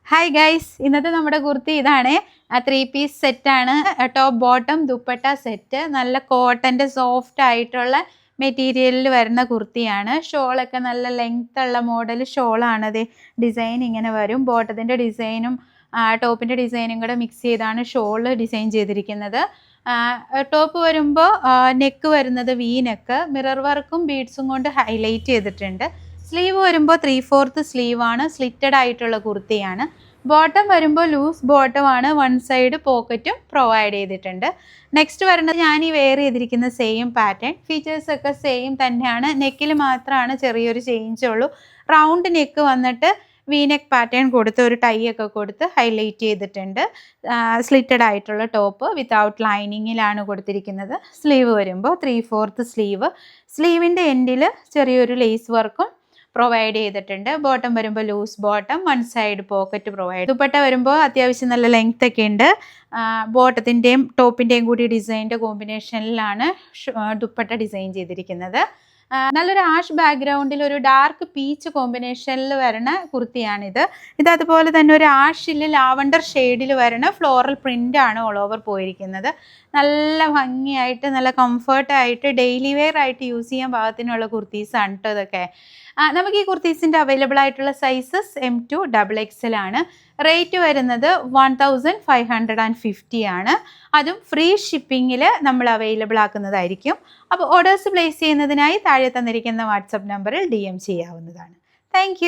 Hi guys, ഇന്നത്തെ നമ്മുടെ കുർത്തി ഇതാണ്. 3 പീസ് സെറ്റാണ്. Top bottom dupatta set. നല്ല കോട്ടൻ്റെ സോഫ്റ്റ് ആയിട്ടുള്ള മെറ്റീരിയലിൽ വരുന്ന കുർത്തിയാണ്. ഷോളൊക്കെ നല്ല ലെങ്ത് ഉള്ള മോഡൽ ഷോളാണത്. ഡിസൈൻ ഇങ്ങനെ വരും. ബോട്ടത്തിൻ്റെ ഡിസൈനും ടോപ്പിൻ്റെ ഡിസൈനും കൂടെ മിക്സ് ചെയ്താണ് ഷോള് ഡിസൈൻ ചെയ്തിരിക്കുന്നത്. ടോപ്പ് വരുമ്പോൾ നെക്ക് വരുന്നത് വി നെക്ക്, മിറർ വർക്കും ബീഡ്സും കൊണ്ട് ഹൈലൈറ്റ് ചെയ്തിട്ടുണ്ട്. സ്ലീവ് വരുമ്പോൾ 3/4 സ്ലീവാണ്. സ്ലിറ്റഡ് ആയിട്ടുള്ള കുർത്തിയാണ്. ബോട്ടം വരുമ്പോൾ ലൂസ് ബോട്ടമാണ്. വൺ സൈഡ് പോക്കറ്റും പ്രൊവൈഡ് ചെയ്തിട്ടുണ്ട്. നെക്സ്റ്റ് വരുന്നത് ഞാൻ ഈ വെയർ ചെയ്തിരിക്കുന്ന സെയിം പാറ്റേൺ. ഫീച്ചേഴ്സൊക്കെ സെയിം തന്നെയാണ്. നെക്കിൽ മാത്രമാണ് ചെറിയൊരു ചേഞ്ച് ഉള്ളൂ. റൗണ്ട് നെക്ക് വന്നിട്ട് വി നെക്ക് പാറ്റേൺ കൊടുത്ത് ഒരു ടൈ ഒക്കെ കൊടുത്ത് ഹൈലൈറ്റ് ചെയ്തിട്ടുണ്ട്. സ്ലിറ്റഡ് ആയിട്ടുള്ള ടോപ്പ് വിത്തൗട്ട് ലൈനിങ്ങിലാണ് കൊടുത്തിരിക്കുന്നത്. സ്ലീവ് വരുമ്പോൾ 3/4 സ്ലീവ്. സ്ലീവിൻ്റെ എൻഡിൽ ചെറിയൊരു ലേസ് വർക്കും പ്രൊവൈഡ് ചെയ്തിട്ടുണ്ട്. ബോട്ടം വരുമ്പോൾ loose bottom, one side pocket provide. Dupatta വരുമ്പോൾ അത്യാവശ്യം നല്ല ലെങ്ത് ഒക്കെ ഉണ്ട്. ബോട്ടത്തിൻ്റെയും ടോപ്പിൻ്റെയും കൂടി ഡിസൈൻ്റെ കോമ്പിനേഷനിലാണ് ദുപ്പട്ട ഡിസൈൻ ചെയ്തിരിക്കുന്നത്. നല്ലൊരു ആഷ് ബാക്ക്ഗ്രൗണ്ടിൽ ഒരു ഡാർക്ക് പീച്ച് കോമ്പിനേഷനിൽ വരുന്ന കുർത്തിയാണിത്. ഇത് അതുപോലെ തന്നെ ഒരു ആഷിൽ ലാവണ്ടർ ഷെയ്ഡിൽ വരുന്ന ഫ്ലോറൽ പ്രിൻ്റാണ് ഓൾ ഓവർ പോയിരിക്കുന്നത്. നല്ല ഭംഗിയായിട്ട് നല്ല കംഫർട്ടായിട്ട് ഡെയിലി വെയർ ആയിട്ട് യൂസ് ചെയ്യാൻ പാകത്തിനുള്ള കുർത്തീസാണ് കേട്ടോ ഇതൊക്കെ. നമുക്ക് ഈ കുർത്തീസിൻ്റെ അവൈലബിൾ ആയിട്ടുള്ള സൈസസ് M2 XXL ആണ്. റേറ്റ് വരുന്നത് 1550 ആണ്. അതും ഫ്രീ ഷിപ്പിങ്ങിൽ നമ്മൾ അവൈലബിൾ ആക്കുന്നതായിരിക്കും. അപ്പോൾ ഓർഡേഴ്സ് പ്ലേസ് ചെയ്യുന്നതിനായി താഴെ തന്നിരിക്കുന്ന വാട്സപ്പ് നമ്പറിൽ DM ചെയ്യാവുന്നതാണ്. താങ്ക്